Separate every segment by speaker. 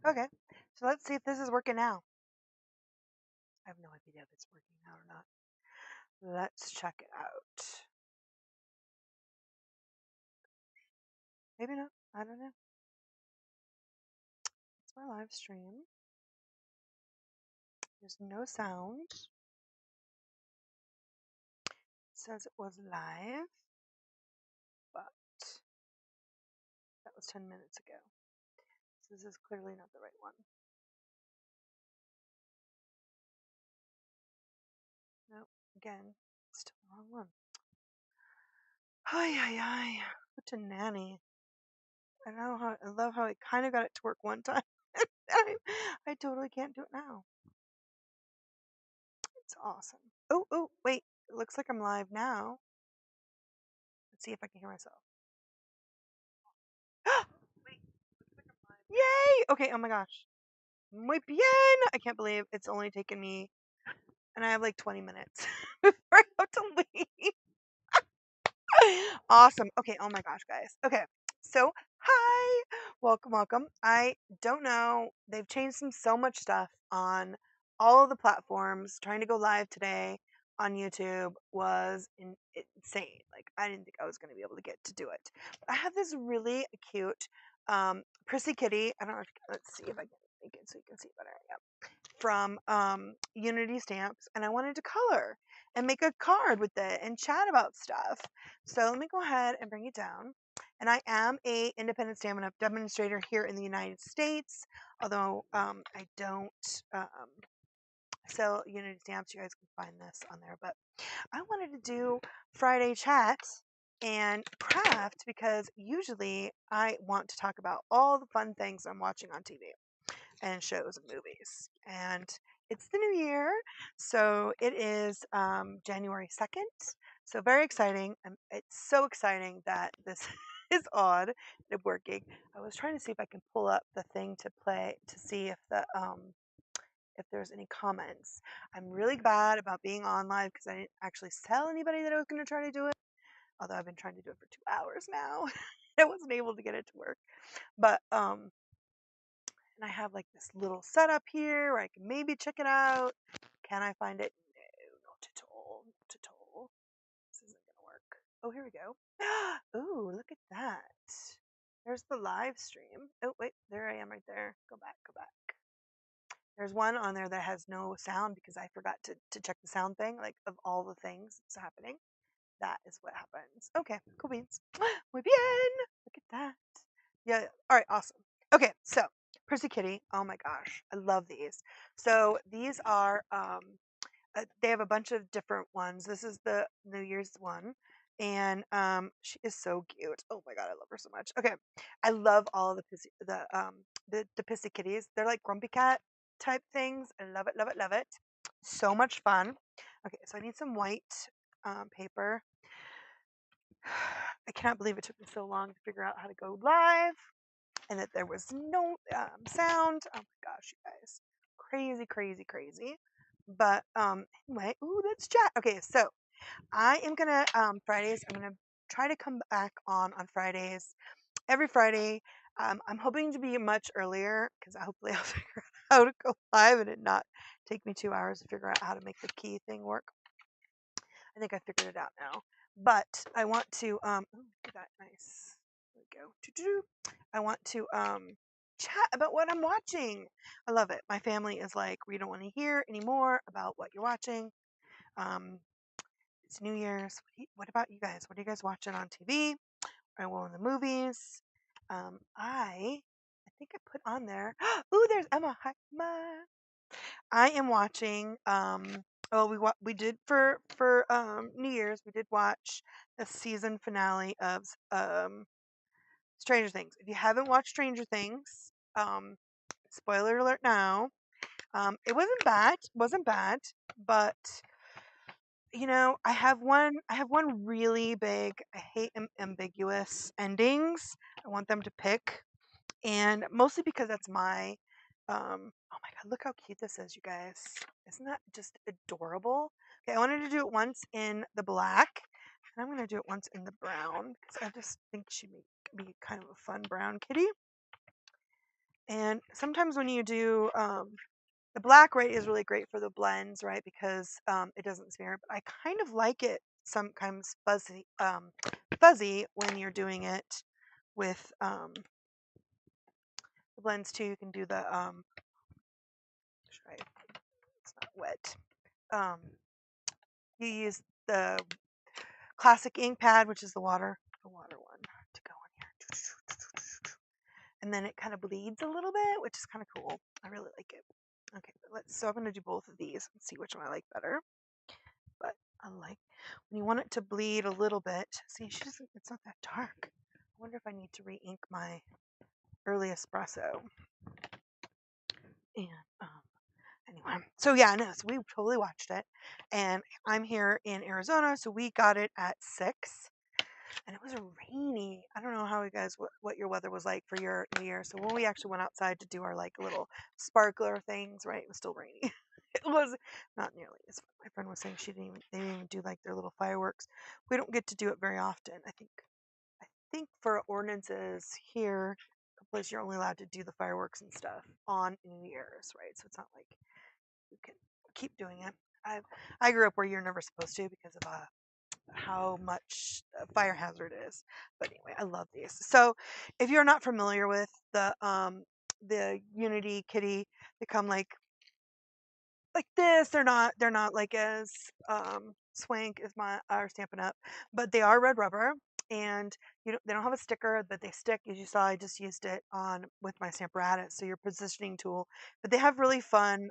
Speaker 1: Okay, so let's see if this is working now. I have no idea if it's working now or not. Let's check it out. Maybe not. I don't know. It's my live stream. There's no sound. It says it was live, but that was 10 minutes ago. So this is clearly not the right one. Nope. Again, still the wrong one. Ay, ay, ay. What a nanny. I love how I kind of got it to work one time. I totally can't do it now. It's awesome. Oh, wait. It looks like I'm live now. Let's see if I can hear myself. Wait. Looks like I'm live. Yay! Okay, oh my gosh. Muy bien! I can't believe it's only taken me, and I have like 20 minutes before I have to leave. Awesome. Okay, oh my gosh, guys. Okay, so hi, welcome. I don't know. They've changed so much stuff on all of the platforms. Trying to go live today on YouTube was insane. Like, I didn't think I was going to be able to get to do it. But I have this really cute prissy kitty. I don't know. Let's see if I can make it so you can see better. Yep. From Unity Stamps, and I wanted to color and make a card with it and chat about stuff. So let me go ahead and bring it down. And I am a independent Stampin' Up demonstrator here in the United States, although I don't sell Unity Stamps. You guys can find this on there. But I wanted to do Friday chat and craft because usually I want to talk about all the fun things I'm watching on TV and shows and movies. And it's the new year, so it is January 2nd. So very exciting. It's so exciting that this is on and working. I was trying to see if I can pull up the thing to play to see if there's any comments. I'm really bad about being on live because I didn't actually tell anybody that I was going to try to do it. Although I've been trying to do it for 2 hours now, I wasn't able to get it to work. But and I have like this little setup here where I can maybe check it out. Can I find it? No, not at all. Not at all. This isn't gonna work. Oh, here we go. Ooh, look at that. There's the live stream. Oh, wait, there I am right there. Go back, go back. There's one on there that has no sound because I forgot to check the sound thing, like of all the things that's happening. That is what happens. Okay, cool beans. Muy bien. Look at that. Yeah. All right. Awesome. Okay. So, Prissy Kitty. Oh my gosh, I love these. So these are they have a bunch of different ones. This is the New Year's one, and she is so cute. Oh my god, I love her so much. Okay, I love all of the Pissy Kitties. They're like Grumpy Cat type things. I love it, love it, love it. So much fun. Okay, so I need some white paper. I cannot believe it took me so long to figure out how to go live and that there was no sound. Oh my gosh, you guys. Crazy, crazy, crazy. But anyway, ooh, let's chat. Okay, so I am gonna Fridays, I'm gonna try to come back on Fridays. Every Friday. I'm hoping to be much earlier because hopefully I'll figure out how to go live and it not take me 2 hours to figure out how to make the key thing work. I think I figured it out now. But I want to ooh, look at that nice. There we go. Doo-doo. I want to chat about what I'm watching. I love it. My family is like, we don't want to hear anymore about what you're watching. Um, it's New Year's. What about you guys? What are you guys watching on TV? Or well, in the movies? I think I put on there. Ooh, there's Emma. Hi, Emma. I am watching well we did for New Year's we did watch the season finale of Stranger Things. If you haven't watched Stranger Things, spoiler alert now. It wasn't bad, but I have one really big. I hate ambiguous endings. I want them to pick, and mostly because that's my oh my god, look how cute this is, you guys. Isn't that just adorable? Okay, I wanted to do it once in the black, and I'm gonna do it once in the brown because I just think she'd be kind of a fun brown kitty. And sometimes when you do the black, right, is really great for the blends, right, because it doesn't smear. But I kind of like it sometimes fuzzy when you're doing it with the blends too. You can do the it's not wet. You use the classic ink pad, which is the water one, to go in here, and then it kind of bleeds a little bit, which is kind of cool. I really like it. Okay, so I'm gonna do both of these and see which one I like better. But I like when you want it to bleed a little bit. See, she doesn't. It's not that dark. I wonder if I need to re-ink my early espresso. And anyway, so yeah, no, so we totally watched it, and I'm here in Arizona, so we got it at 6, and it was rainy. I don't know how you guys what your weather was like for your New Year. So when we actually went outside to do our like little sparkler things, right, it was still rainy. It was not nearly as fun. My friend was saying they didn't even do like their little fireworks. We don't get to do it very often. I think for ordinances here, the place you're only allowed to do the fireworks and stuff on New Year's, right? So it's not like you can keep doing it. I grew up where you're never supposed to because of how much a fire hazard is. But anyway, I love these. So if you're not familiar with the Unity kitty, they come like this. They're not like as swank as my our Stampin' Up, but they are red rubber. And they don't have a sticker, but they stick. As you saw, I just used it on with my Stamparatus, so your positioning tool. But they have really fun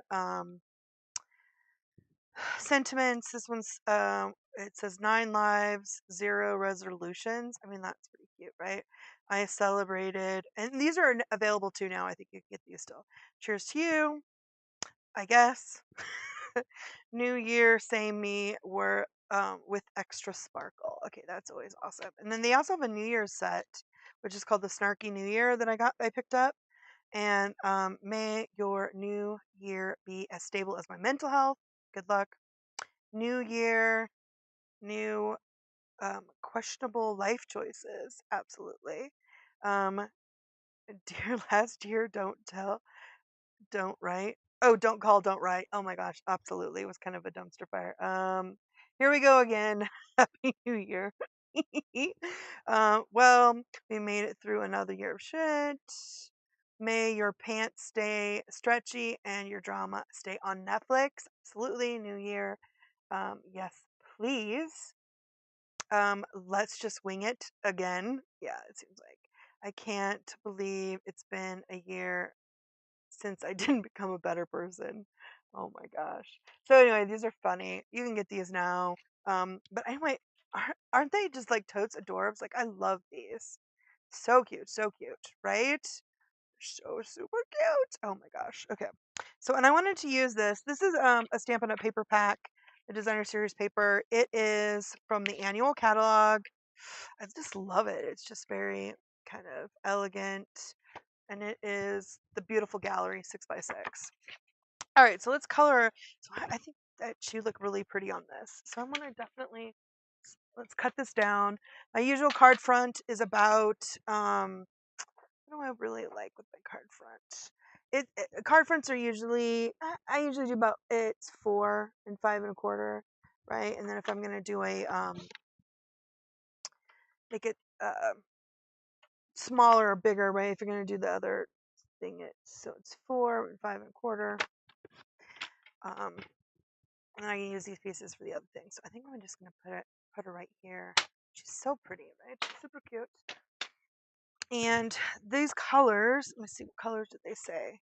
Speaker 1: sentiments. This one's it says 9 lives, 0 resolutions. I mean, that's pretty cute, right? I celebrated, and these are available too now. I think you can get these still. Cheers to you, I guess. New year, same me. We're with extra sparkle. Okay, that's always awesome. And then they also have a New Year's set, which is called the Snarky New Year that I picked up. And may your new year be as stable as my mental health. Good luck. New year, new questionable life choices. Absolutely. Um, dear last year, don't tell, don't write. Oh, don't call, don't write. Oh my gosh, absolutely. It was kind of a dumpster fire. Here we go again. Happy New Year. Well, we made it through another year of shit. May your pants stay stretchy and your drama stay on Netflix. Absolutely. New Year. Yes, please. Let's just wing it again. Yeah, it seems like. I can't believe it's been a year since I didn't become a better person. Oh my gosh. So anyway, these are funny. You can get these now. But anyway, aren't they just like totes adorbs? Like I love these. So cute, right? So super cute. Oh my gosh. Okay. So and I wanted to use this. This is a Stampin' Up paper pack, a designer series paper. It is from the annual catalog. I just love it. It's just very kind of elegant, and it is the beautiful gallery 6x6. All right, so let's color. So I think that she look really pretty on this. So I'm gonna definitely let's cut this down. My usual card front is about what do I really like with my card front? Card fronts are usually I usually do about it's 4 and 5 1/4, right? And then if I'm gonna do a make it smaller or bigger, right? If you're gonna do the other thing, it's 4 and 5 1/4. And then I can use these pieces for the other things. So I think I'm just gonna put her right here. She's so pretty, right? She's super cute. And these colors, let me see, what colors did they say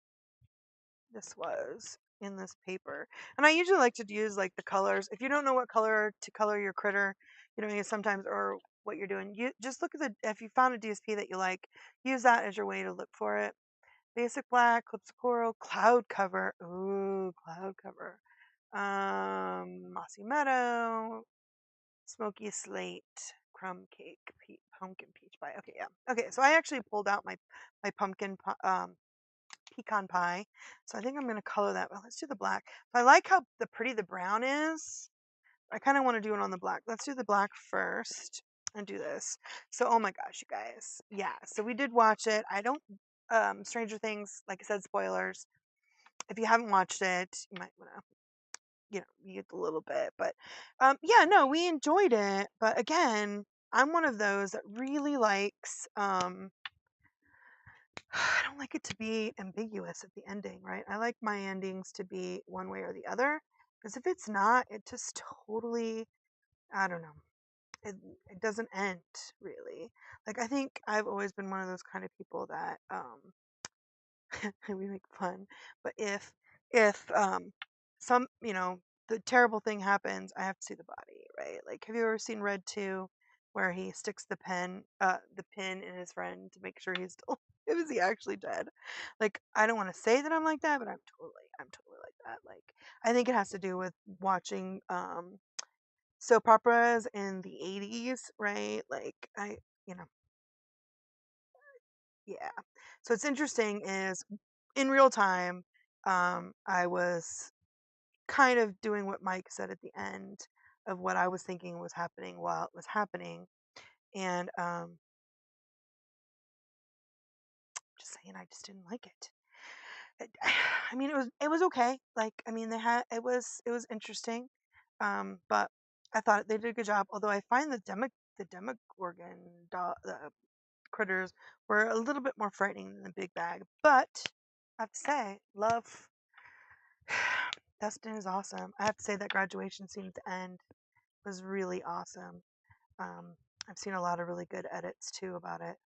Speaker 1: this was in this paper? And I usually like to use like the colors. If you don't know what color to color your critter, sometimes or what you're doing, you just look at if you found a DSP that you like, use that as your way to look for it. Basic black, clips of coral, cloud cover. Ooh, cloud cover. Mossy meadow, smoky slate, crumb cake, pumpkin peach pie. Okay, yeah. Okay, so I actually pulled out my pecan pie. So I think I'm gonna color that. Well, let's do the black. I like how pretty the brown is. I kind of want to do it on the black. Let's do the black first and do this. So, oh my gosh, you guys. Yeah, so we did watch it. Stranger Things, like I said, spoilers. If you haven't watched it, you might want to, mute a little bit. But yeah, no, we enjoyed it. But again, I'm one of those that really likes. I don't like it to be ambiguous at the ending, right? I like my endings to be one way or the other. Because if it's not, it just totally, I don't know. It, it doesn't end really. Like I think I've always been one of those kind of people that we make fun. But if some the terrible thing happens, I have to see the body, right? Like have you ever seen Red 2 where he sticks the pin in his friend to make sure he's still is he actually dead? Like I don't want to say that I'm like that, but I'm totally like that. Like I think it has to do with watching soap operas in the 80s, right? Like you know, yeah. So it's interesting is in real time, I was kind of doing what Mike said at the end of what I was thinking was happening while it was happening. And just saying, I just didn't like it. I mean, it was okay. Like, I mean, they had it was interesting, but I thought they did a good job. Although I find the Demogorgon critters were a little bit more frightening than the big bag. But I have to say, love Dustin is awesome. I have to say that graduation scene at the end was really awesome. Um, I've seen a lot of really good edits too about it.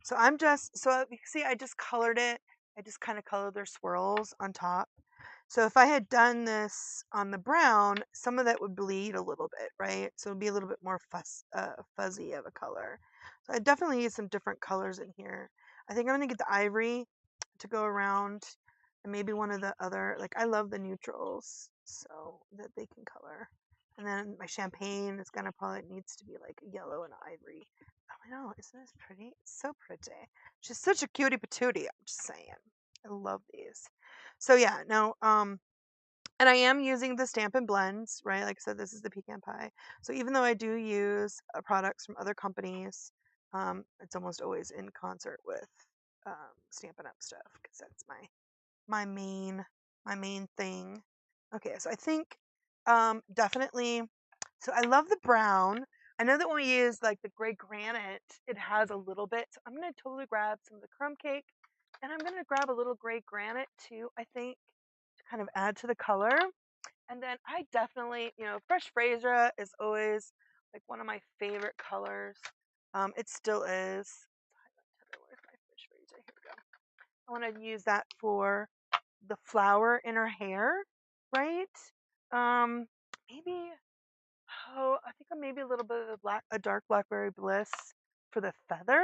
Speaker 1: So you see, I just colored it. I just kind of colored their swirls on top. So if I had done this on the brown, some of that would bleed a little bit, right? So it'd be a little bit more fuzzy of a color. So I definitely need some different colors in here. I think I'm gonna get the ivory to go around, and maybe one of the other, like I love the neutrals, so that they can color. And then my champagne is gonna probably needs to be like yellow and ivory. Oh, I know, isn't this pretty? It's so pretty. She's such a cutie patootie. I'm just saying. I love these. So yeah, no, and I am using the Stampin' Blends, right? Like I said, this is the pecan pie. So even though I do use products from other companies, it's almost always in concert with Stampin' Up stuff because that's my main my main thing. Okay, so I think definitely. So I love the brown. I know that when we use like the gray granite, it has a little bit. So I'm gonna totally grab some of the crumb cake, and I'm gonna grab a little gray granite too. I think to kind of add to the color. And then I definitely, fresh Frasier is always like one of my favorite colors. It still is. Where's my fresh Frasier? Here we go. I want to use that for the flower in her hair, right? Um, maybe. Oh, I think maybe a little bit of a dark blackberry bliss for the feather,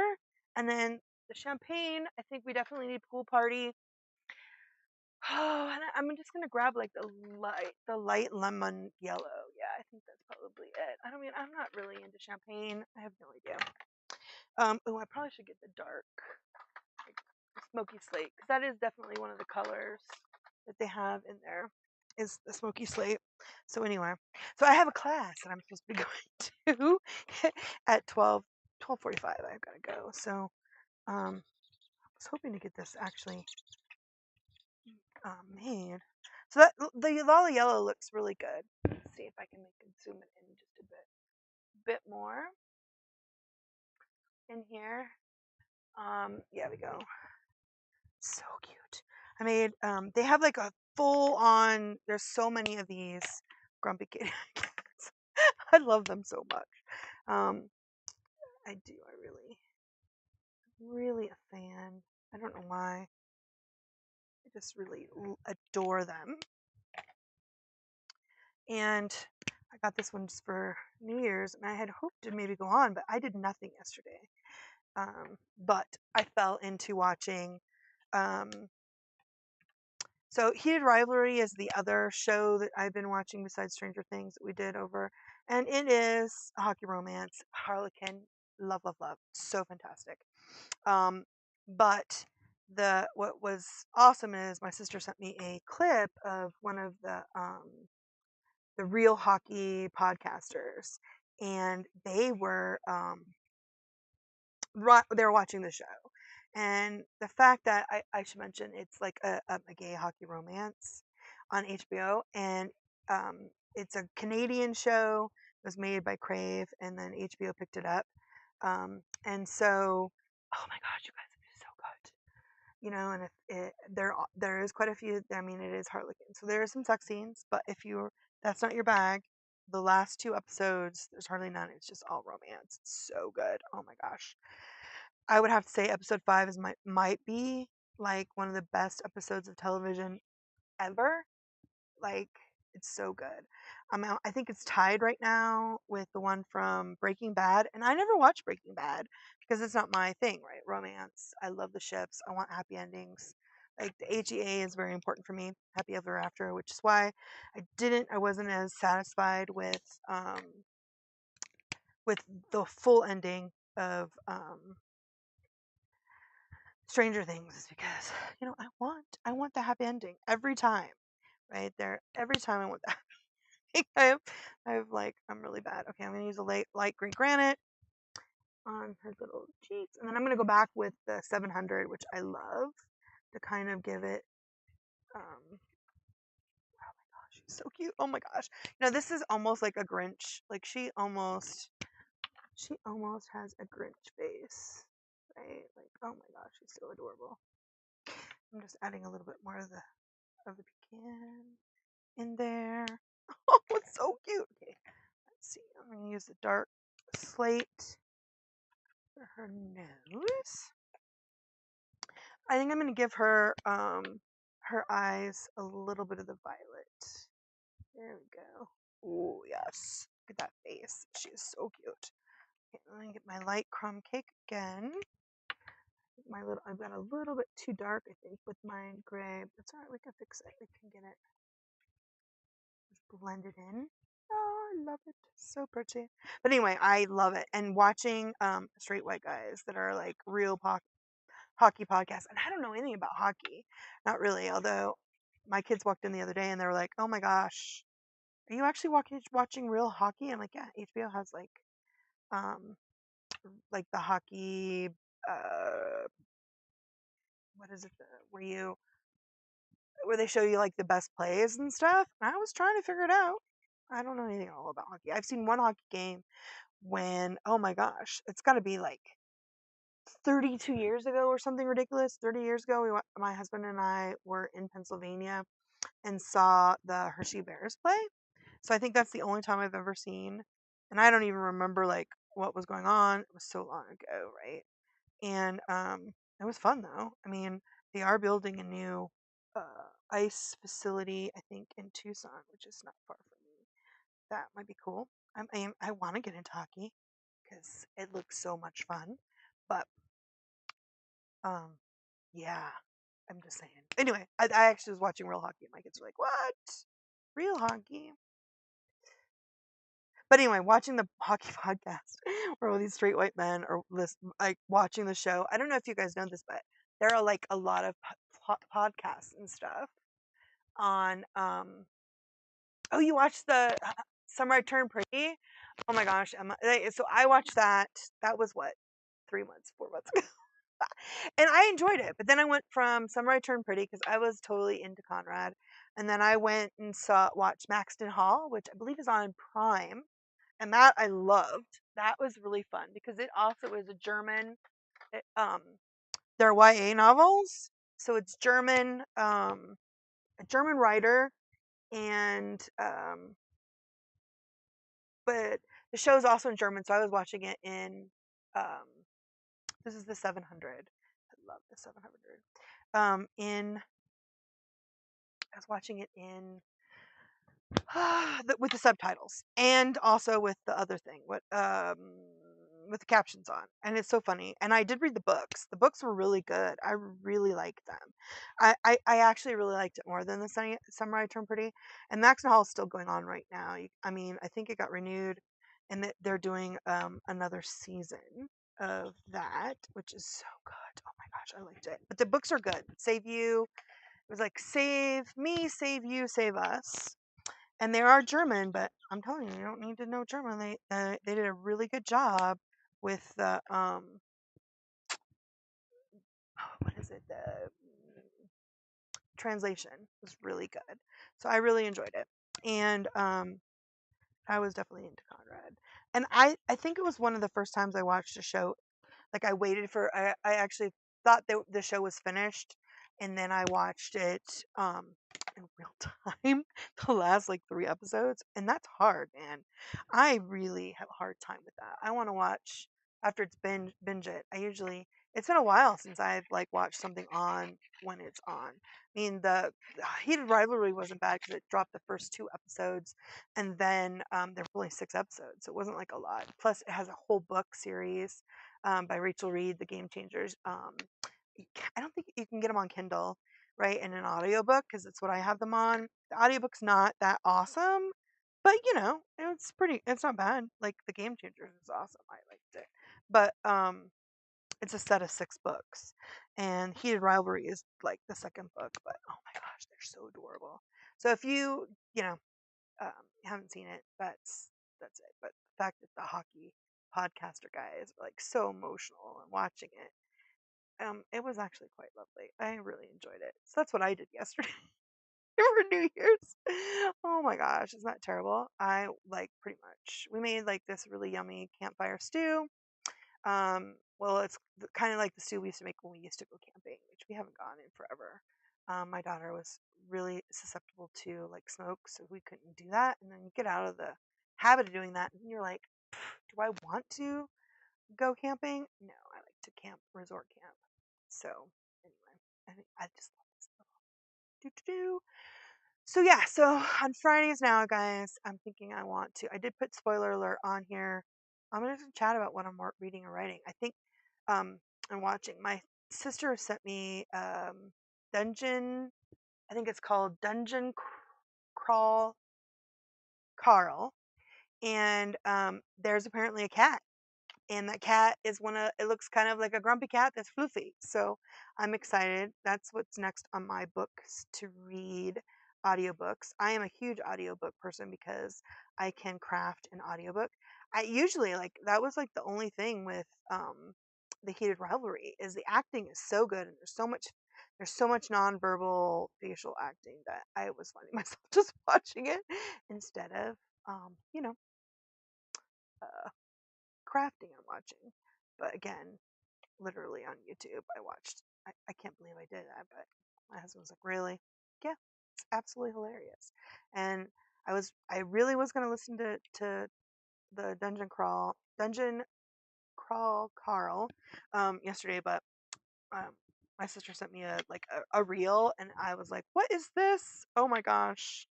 Speaker 1: and then the champagne. I think we definitely need pool party. Oh, and I'm just gonna grab like the light lemon yellow. Yeah, I think that's probably it. I don't mean I'm not really into champagne. I have no idea. Oh, I probably should get the dark, like smoky slate, because that is definitely one of the colors that they have in there is the smoky slate. So anyway, so I have a class that I'm supposed to be going to at 12:45. I've got to go. So I was hoping to get this actually made. So that the Lala Yellow looks really good. Let's see if I can zoom it in just a bit more in here. Yeah, we go. So cute. I made they have like a full on. There's so many of these grumpy kitty cats. I love them so much. I do. I really a fan. I don't know why. I just really adore them. And I got this one just for New Year's, and I had hoped to maybe go on, but I did nothing yesterday. But I fell into watching. Um, so Heated Rivalry is the other show that I've been watching besides Stranger Things that we did over, and it is a hockey romance. Harlequin, love, love, love, so fantastic. But what was awesome is my sister sent me a clip of one of the real hockey podcasters, and they were watching the show, And the fact that I should mention it's like a gay hockey romance on HBO, and it's a Canadian show. It was made by Crave, and then HBO picked it up. And so, oh my gosh, you guys, it's so good. And if there is quite a few. I mean, it is Harlequin, so there are some sex scenes. But if that's not your bag, the last two episodes, there's hardly none. It's just all romance. It's so good. Oh my gosh. I would have to say episode 5 is might be like one of the best episodes of television ever. Like, it's so good. I think it's tied right now with the one from Breaking Bad, and I never watched Breaking Bad because it's not my thing, right? Romance. I love the ships. I want happy endings. Like the HEA is very important for me, happy ever after, which is why I wasn't as satisfied with the full ending of Stranger Things, is because I want the happy ending every time, right there. Every time I want that. I'm really bad. Okay, I'm gonna use a light green granite on her little cheeks, and then I'm gonna go back with the 700, which I love, to kind of give it. Oh my gosh, she's so cute. Oh my gosh, this is almost like a Grinch. Like she almost has a Grinch face, right? Like, oh my gosh, she's so adorable. I'm just adding a little bit more of the pecan in there. Oh, it's so cute. Okay, let's see. I'm gonna use the dark slate for her nose. I think I'm gonna give her eyes a little bit of the violet. There we go. Oh yes. Look at that face. She is so cute. Okay, let me get my light crumb cake again. I've got a little bit too dark, I think, with my gray. That's alright, we can fix it. We can get it just blended in. Oh, I love it. So pretty. But anyway, I love it. And watching straight white guys that are like real hockey podcasts. And I don't know anything about hockey. Not really, although my kids walked in the other day and they were like, "Oh my gosh, are you actually watching real hockey?" I'm like, "Yeah, HBO has um like the hockey what is it, where they show you like the best plays and stuff." And I was trying to figure it out. I don't know anything at all about hockey. I've seen one hockey game when, oh my gosh, it's got to be like 32 years ago or something ridiculous. 30 years ago, my husband and I were in Pennsylvania and saw the Hershey Bears play. So I think that's the only time I've ever seen. And I don't even remember like what was going on. It was so long ago, right? And it was fun though. I mean, they are building a new ice facility, I think, in Tucson, which is not far from me. That might be cool. I want to get into hockey because it looks so much fun. But um, yeah, I'm just saying. Anyway, I actually was watching real hockey, and my kids were like, "What? Real hockey?" But anyway, watching the hockey podcast where all these straight white men are like watching the show. I don't know if you guys know this, but there are like a lot of podcasts and stuff on. Oh, you watched the Summer I Turned Pretty? Oh my gosh, Emma. So I watched that. That was what, 3 months, 4 months ago. And I enjoyed it. But then I went from Summer I Turned Pretty because I was totally into Conrad. And then I went and watched Maxton Hall, which I believe is on Prime. And that I loved. That was really fun because it also is a German, it, they're YA novels. So it's German, a German writer, and but the show is also in German. So I was watching it in, um, this is the 700. I love the 700. I was watching it in with the subtitles and also with the other thing, with the captions on, and it's so funny. And I did read the books. The books were really good. I really liked them. I actually really liked it more than the Summer I Turned Pretty. And Max and Hall is still going on right now. I mean, I think it got renewed, and they're doing another season of that, which is so good. Oh my gosh, I liked it. But the books are good. Save You. It was like save me, save you, save us. And they are German, but I'm telling you, you don't need to know German. They did a really good job with the what is it? The translation was really good. So I really enjoyed it. And I was definitely into Conrad. And I think it was one of the first times I watched a show. Like I waited for I actually thought that the show was finished, and then I watched it in real time, the last like 3 episodes, and that's hard, man. I really have a hard time with that. I want to watch after it's binge it. I usually it's been a while since I've like watched something on when it's on. I mean, the Heated Rivalry wasn't bad because it dropped the first 2 episodes, and then there were only 6 episodes, so it wasn't like a lot. Plus, it has a whole book series by Rachel Reed, The Game Changers. I don't think you can get them on Kindle, right, in an audiobook because it's what I have them on. The audiobook's not that awesome, but it's not bad. Like The Game Changers is awesome. I liked it. But it's a set of 6 books, and Heated Rivalry is like the second book. But oh my gosh, they're so adorable. So if haven't seen it, that's it. But the fact that the hockey podcaster guy is like so emotional and watching it was actually quite lovely. I really enjoyed it. So that's what I did yesterday for New Year's. Oh my gosh, isn't that terrible? I like pretty much. We made like this really yummy campfire stew. Well, it's kind of like the stew we used to make when we used to go camping, which we haven't gone in forever. My daughter was really susceptible to like smoke, so we couldn't do that. And then you get out of the habit of doing that, and you're like, do I want to go camping? No, I like to resort camp. So anyway, I just love this little do. So yeah, so on Fridays now, guys, I'm thinking I did put spoiler alert on here. I'm gonna just chat about what I'm reading or writing. I think I'm watching. My sister sent me Dungeon. I think it's called Crawl Carl, and there's apparently a cat, and that cat is it looks kind of like a grumpy cat that's floofy. So I'm excited. That's what's next on my books to read. Audiobooks. I am a huge audiobook person because I can craft an audiobook. I usually like that was like the only thing with the Heated Rivalry is the acting is so good, and there's so much nonverbal facial acting that I was finding myself just watching it instead of um, you know uh, crafting I'm watching. But again, literally on YouTube, I can't believe I did that, but my husband was like, really? Yeah, it's absolutely hilarious. And I really was going to listen to the Dungeon Crawl Carl, yesterday, but, um, my sister sent me a reel, and I was like, what is this? Oh my gosh.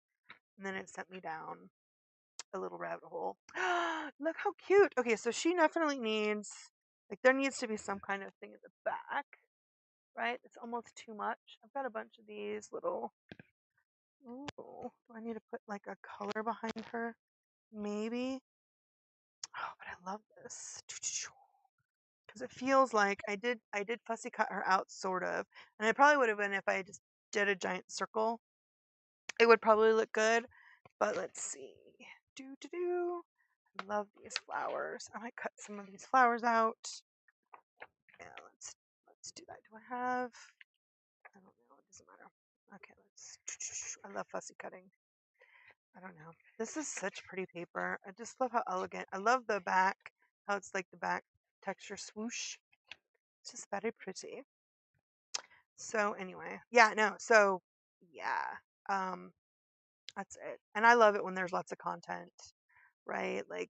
Speaker 1: And then it sent me down a little rabbit hole. Look how cute. Okay, so she definitely needs there needs to be some kind of thing in the back, right? It's almost too much. I've got a bunch of these little. Ooh, do I need to put like a color behind her? Maybe. Oh, but I love this because it feels like I did fussy cut her out sort of, and it probably would have been if I just did a giant circle. It would probably look good, but let's see. Do do do. I love these flowers. I might cut some of these flowers out. Yeah, let's do that. Do I have? I don't know. It doesn't matter. Okay, let's. I love fussy cutting. I don't know. This is such pretty paper. I just love how elegant. I love the back. How it's like the back texture swoosh. It's just very pretty. So anyway, yeah, no. So yeah, um, that's it. And I love it when there's lots of content, right? Like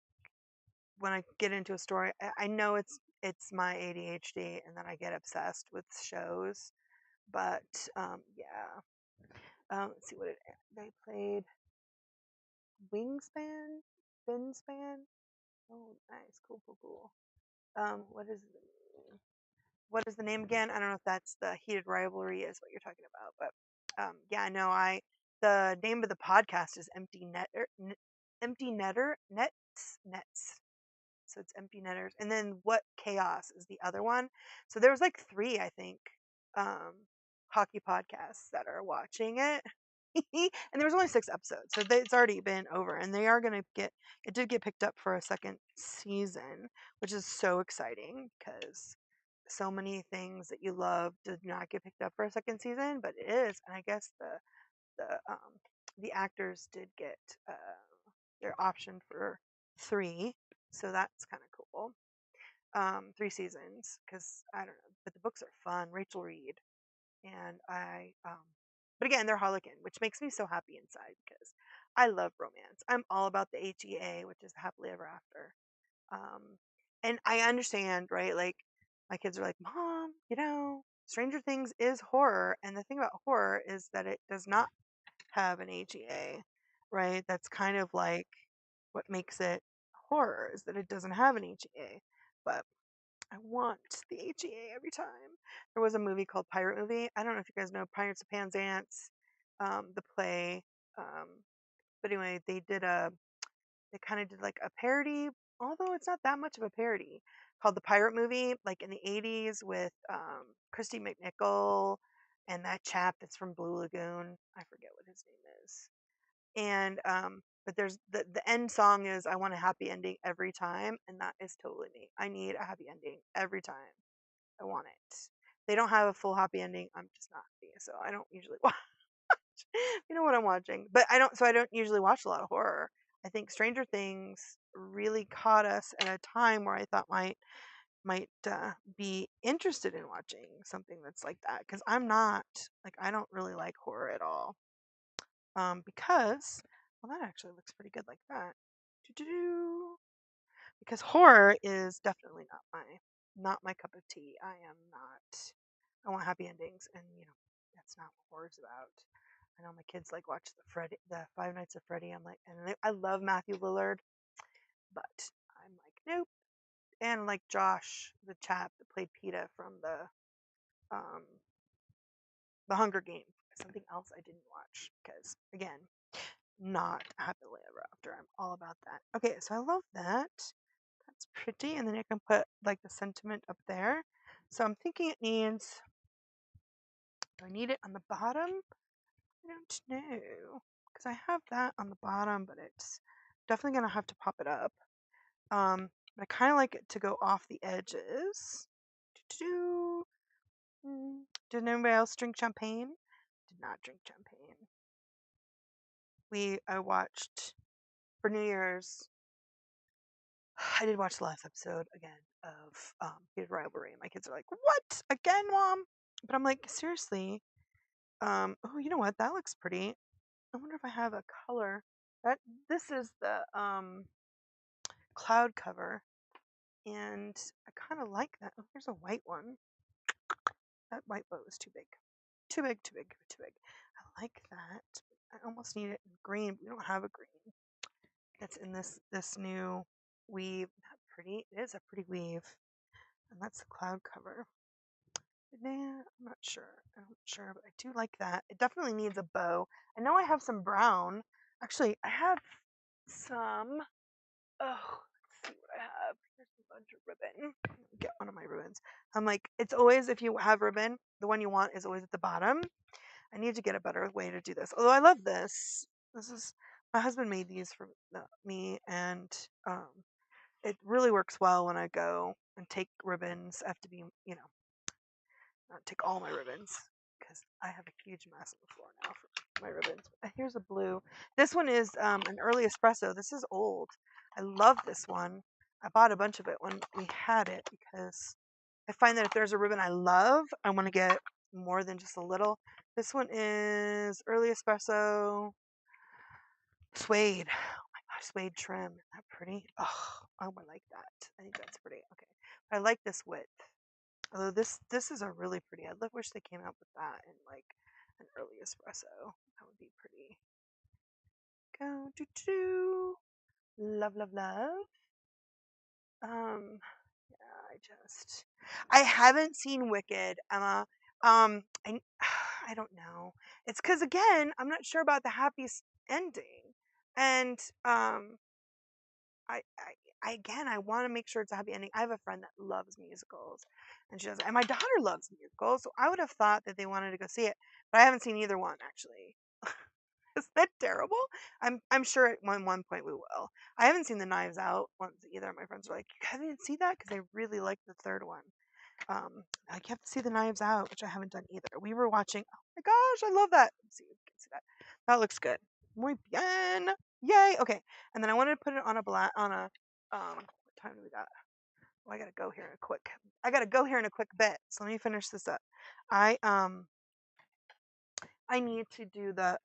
Speaker 1: when I get into a story, I know it's my ADHD, and then I get obsessed with shows. But yeah. Let's see what they played. Wingspan, Finspan. Oh, nice, cool, cool, cool. What is the name again? I don't know if that's the Heated Rivalry is what you're talking about, but yeah, no, the name of the podcast is Empty Netter Nets. So it's Empty Netters, and then What Chaos is the other one. So there was like 3, I think, um, hockey podcasts that are watching it. And there was only 6 episodes, so it's already been over, and they are gonna it did get picked up for a second season, which is so exciting because so many things that you love did not get picked up for a second season, but it is, and I guess the actors did get uh, their option for three, so that's kind of cool. 3 seasons, because I don't know, but the books are fun. Rachel Reed and but again, they're Harlequin, which makes me so happy inside because I love romance. I'm all about the HEA, which is happily ever after. Um, and I understand, right? Like my kids are like, Mom, Stranger Things is horror, and the thing about horror is that it does not have an HEA, right? That's kind of like what makes it horror is that it doesn't have an HEA. But I want the HEA every time. There was a movie called Pirate Movie. I don't know if you guys know Pirates of Penzance, the play. Um, but anyway, they kind of did like a parody, although it's not that much of a parody, called the Pirate Movie, like in the 80s with Christy McNichol and that chap that's from Blue Lagoon. I forget what his name is. And but there's the end song is I want a happy ending every time, and that is totally me. I need a happy ending every time. I want it. They don't have a full happy ending. I'm just not happy, so I don't usually watch. You know what I'm watching, but I don't usually watch a lot of horror. I think Stranger Things really caught us at a time where I thought might be interested in watching something that's like that because I'm not like I don't really like horror at all. Because well, that actually looks pretty good like that. Doo-doo-doo. Because horror is definitely not my cup of tea. I am not. I want happy endings, and that's not what horror's about. I know my kids like watch the Five Nights at Freddy. I'm like, I love Matthew Lillard, but I'm like, nope. And like Josh, the chap that played Peeta from um the Hunger Games, something else I didn't watch because again, not happily ever after. I'm all about that. Okay, so I love that. That's pretty, and then I can put like the sentiment up there. So I'm thinking it needs. Do I need it on the bottom? I don't know because I have that on the bottom, but it's definitely gonna have to pop it up. But I kind of like it to go off the edges. Doo-doo. Did anybody else drink champagne? Did not drink champagne. I watched for New Year's. I did watch the last episode again of Rivalry, and my kids are like, "What again, Mom?" But I'm like, seriously. Oh, you know what? That looks pretty. I wonder if I have a color. That this is the cloud cover, and I kind of like that. Oh, here's a white one. That white bow is too big. Too big, too big, too big. I like that. I almost need it in green. But we don't have a green. That's in this new weave. Not pretty. It is a pretty weave, and that's the cloud cover. Nah, I'm not sure. I'm not sure, but I do like that. It definitely needs a bow. I know I have some brown. Actually, I have some. Oh, let's see what I have. Here's a bunch of ribbon. Get one of my ribbons. I'm like, it's always if you have ribbon, the one you want is always at the bottom. I need to get a better way to do this. Although I love this. This is my husband made these for me, and it really works well when I go and take ribbons. I have to be, not take all my ribbons because I have a huge mess on the floor now for my ribbons. Here's a blue. This one is an early espresso. This is old. I love this one. I bought a bunch of it when we had it because I find that if there's a ribbon I love, I want to get more than just a little. This one is early espresso suede. Oh my gosh, suede trim. Isn't that pretty? Oh, I like that. I think that's pretty. Okay. I like this width. Although this is a really pretty. I wish they came out with that in like an early espresso. That would be pretty. Go do do. Love love love. Yeah, I haven't seen Wicked, Emma. I I don't know. It's because again, I'm not sure about the happiest ending, and I again, I want to make sure it's a happy ending. I have a friend that loves musicals, and she does, and my daughter loves musicals. So I would have thought that they wanted to go see it, but I haven't seen either one actually. Is that terrible? I'm sure at one point we will. I haven't seen the Knives Out ones either. My friends are like, you haven't seen that because I really like the third one. I have to see the Knives Out, which I haven't done either. We were watching. Oh my gosh, I love that. Let's see if you can see that. That looks good. Muy bien. Yay. Okay. And then I wanted to put it on what time do we got? Oh, I gotta go here in a quick. I gotta go here in a quick bit. So let me finish this up. I I need to do the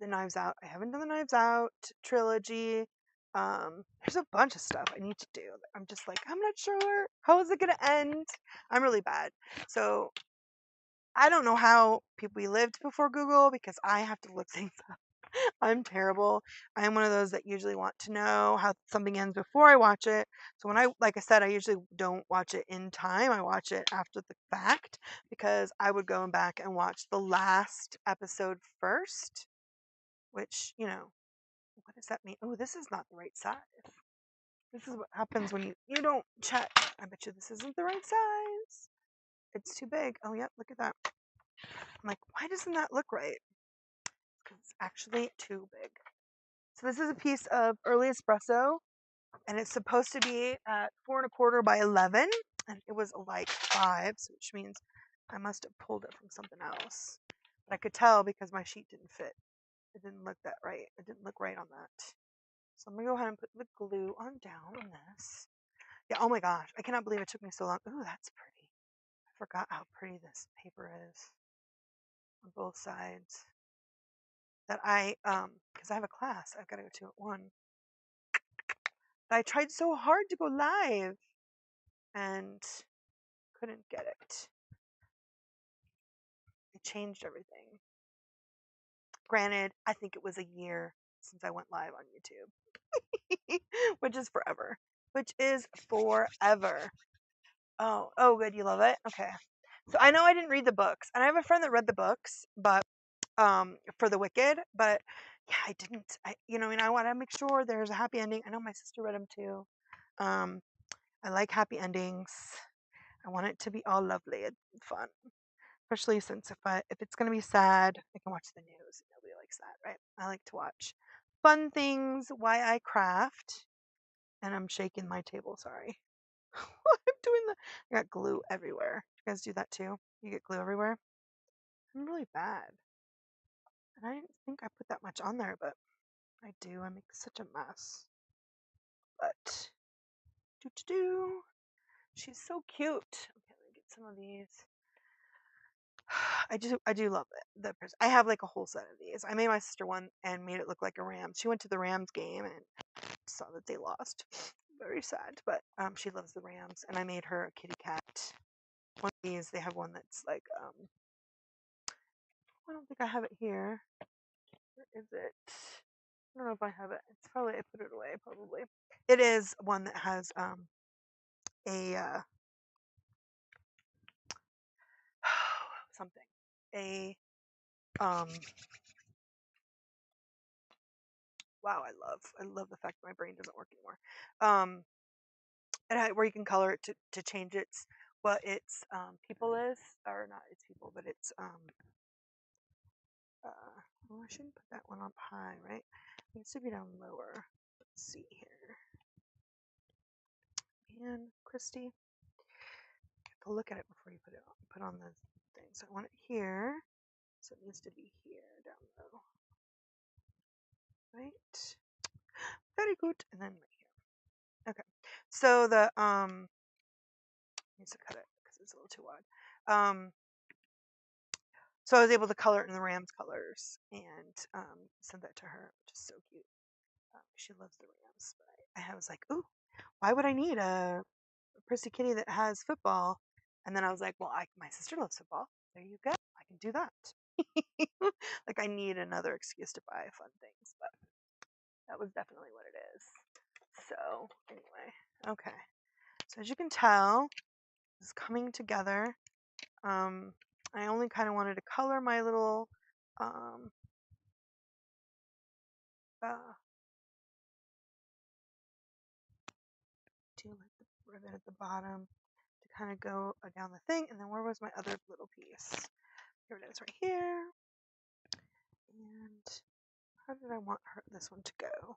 Speaker 1: Knives Out. I haven't done the Knives Out trilogy. There's a bunch of stuff I need to do. I'm just like, I'm not sure. How is it gonna end? I'm really bad. So I don't know how people lived before Google because I have to look things up. I'm terrible. I'm one of those that usually want to know how something ends before I watch it. So like I said, I usually don't watch it in time. I watch it after the fact because I would go back and watch the last episode first, which, what does that mean? Oh, this is not the right size. This is what happens when you don't check. I bet you this isn't the right size. It's too big. Oh, yep, look at that. I'm like, why doesn't that look right? Because it's actually too big. So this is a piece of early espresso, and it's supposed to be at 4 1/4 by 11, and it was like 5, which means I must have pulled it from something else. But I could tell because my sheet didn't fit. It didn't look that right. It didn't look right on that. So I'm gonna go ahead and put the glue on down on this. Yeah, oh my gosh, I cannot believe it took me so long. Ooh, that's pretty. I forgot how pretty this paper is on both sides. That because I have a class I've got to go to at 1. I tried so hard to go live and couldn't get it. It changed everything. Granted, I think it was a year since I went live on YouTube, which is forever. Which is forever. Oh, good. You love it? Okay. So I know I didn't read the books, and I have a friend that read the books, but for The Wicked, but yeah, I didn't. I want to make sure there's a happy ending. I know my sister read them too. Um, I like happy endings. I want it to be all lovely and fun, especially since if it's gonna be sad, I can watch the news. Nobody likes that, right? I like to watch fun things. Why I craft, and I'm shaking my table. Sorry, I'm doing I got glue everywhere. You guys do that too? You get glue everywhere? I'm really bad, and I didn't think I put that much on there, but I do. I make such a mess. But do. She's so cute. Okay, let me get some of these. I do love it. I have like a whole set of these. I made my sister one and made it look like a Rams. She went to the Rams game and saw that they lost. Very sad, but she loves the Rams, and I made her a kitty cat. One of these, they have one that's like I don't think I have it here. Where is it? I don't know if I have it. It's probably I put it away. Probably it is one that has a something a um wow, I love the fact that my brain doesn't work anymore. Where you can color it to change what its people is, or not its people, but its well, I shouldn't put that one up high, right? It needs to be down lower. Let's see here. And Christy, you have to look at it before you put on the thing. So I want it here, so it needs to be here down low, right? Very good, and then right here. Okay, so the needs to cut it because it's a little too wide. So I was able to color it in the Rams colors and send that to her, which is so cute. She loves the Rams. But I was like, ooh, why would I need a Prissy kitty that has football? And then I was like, well, my sister loves football. There you go. I can do that. Like I need another excuse to buy fun things, but that was definitely what it is. So anyway, okay. So as you can tell, it's coming together. I only kind of wanted to color my little uh, do like the ribbon at the bottom to kind of go down the thing. And then where was my other little piece? Here it is right here. And how did I want this one to go?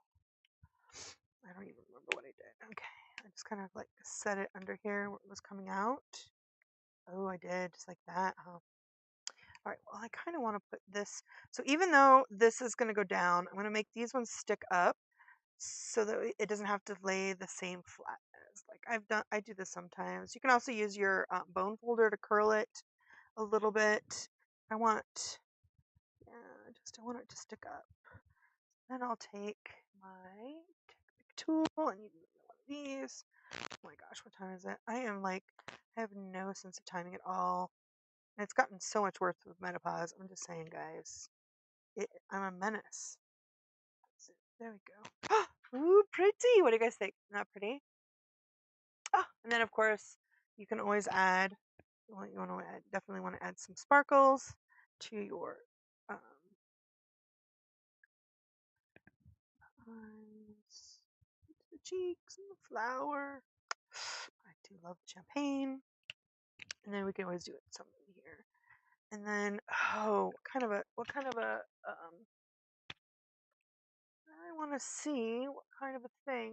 Speaker 1: I don't even remember what I did. Okay. I just kind of like set it under here where it was coming out. Oh, I did just like that, huh? All right, well, I kind of want to put this. So even though this is going to go down, I'm going to make these ones stick up so that it doesn't have to lay the same flatness. Like I do this sometimes. You can also use your bone folder to curl it a little bit. I want, yeah, I want it to stick up. Then I'll take my big tool and use one of these. Oh my gosh, what time is it? I have no sense of timing at all. And it's gotten so much worse with menopause. I'm just saying, guys. I'm a menace. There we go. Ooh, pretty. What do you guys think? Not pretty? Oh, and then of course you can always add. Well, you want to add, definitely want to add some sparkles to your eyes, the cheeks, and the flower. I do love champagne. And then we can always do it something here. And then, oh, what kind of a I want to see what kind of a thing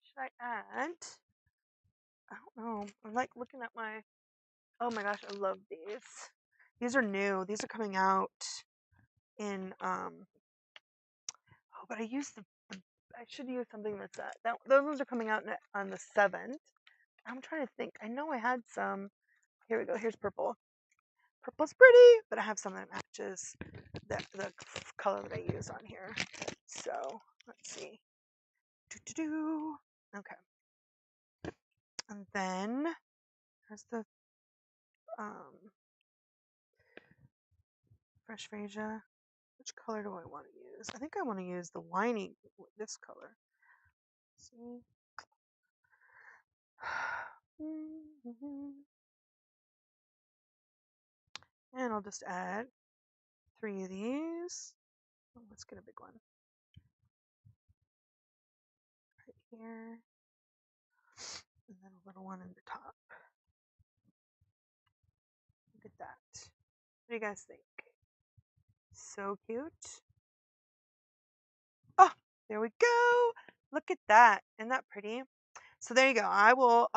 Speaker 1: should I add? I don't know. I'm like looking at my, oh my gosh, I love these. These are new. These are coming out in, oh, but I should use something that's, those ones are coming out on the 7th. I'm trying to think. I know I had some. Here we go. Here's purple. Purple's pretty, but I have some that matches the color that I use on here. So let's see. Okay. And then there's the fresh Phasia. Which color do I want to use? I think I want to use the winey, this color. See? And I'll just add 3 of these. Oh, let's get a big one. Right here. And then a little one in the top. Look at that. What do you guys think? So cute. Oh, there we go. Look at that. Isn't that pretty? So there you go. I will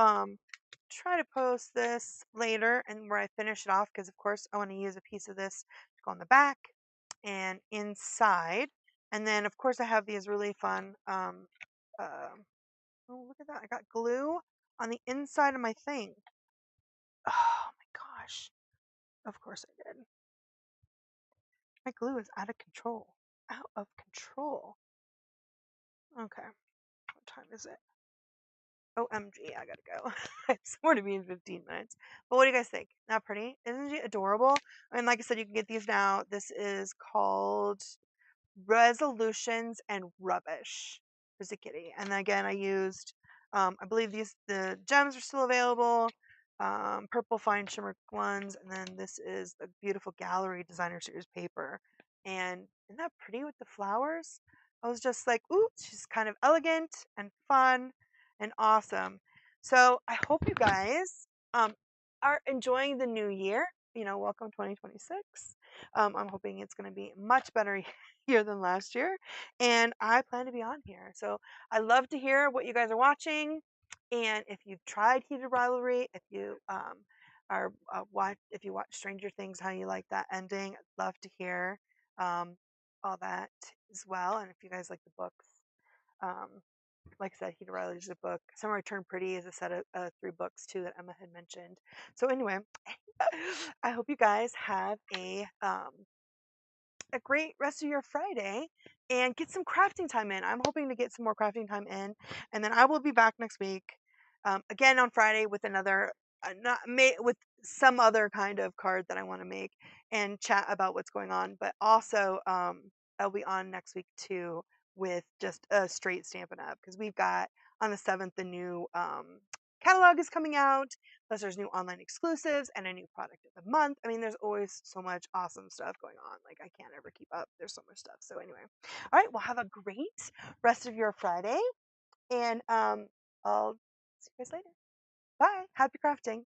Speaker 1: try to post this later and where I finish it off because of course I want to use a piece of this to go on the back and inside. And then of course I have these really fun oh, look at that. I got glue on the inside of my thing. Oh my gosh. Of course I did. My glue is out of control. Out of control. Okay. What time is it? OMG, I gotta go. I swore to be in 15 minutes. But what do you guys think? Not pretty? Isn't she adorable? And like I said, you can get these now. This is called Resolutions and Rubbish. There's a kitty. And again, I used, I believe the gems are still available. Purple fine shimmer ones. And then this is the beautiful Gallery Designer Series paper. And isn't that pretty with the flowers? I was just like, ooh, she's kind of elegant and fun and awesome. So I hope you guys are enjoying the new year. Welcome 2026. I'm hoping it's going to be much better year than last year, and I plan to be on here. So I love to hear what you guys are watching, and if you've tried Heated Rivalry, if you if you watch Stranger Things, how you like that ending, I'd love to hear all that as well. And if you guys like the books, like I said, Heated Rivalry is a book. Summer I Turned Pretty is a set of 3 books too that Emma had mentioned. So anyway, I hope you guys have a great rest of your Friday and get some crafting time in. I'm hoping to get some more crafting time in, and then I will be back next week again on Friday with another with some other kind of card that I want to make and chat about what's going on. But also I'll be on next week too with just a straight Stampin' Up because we've got on the 7th the new catalog is coming out. Plus, there's new online exclusives and a new product of the month. I mean, there's always so much awesome stuff going on. Like, I can't ever keep up. There's so much stuff. So, anyway. All right. Well, have a great rest of your Friday. And I'll see you guys later. Bye. Happy crafting.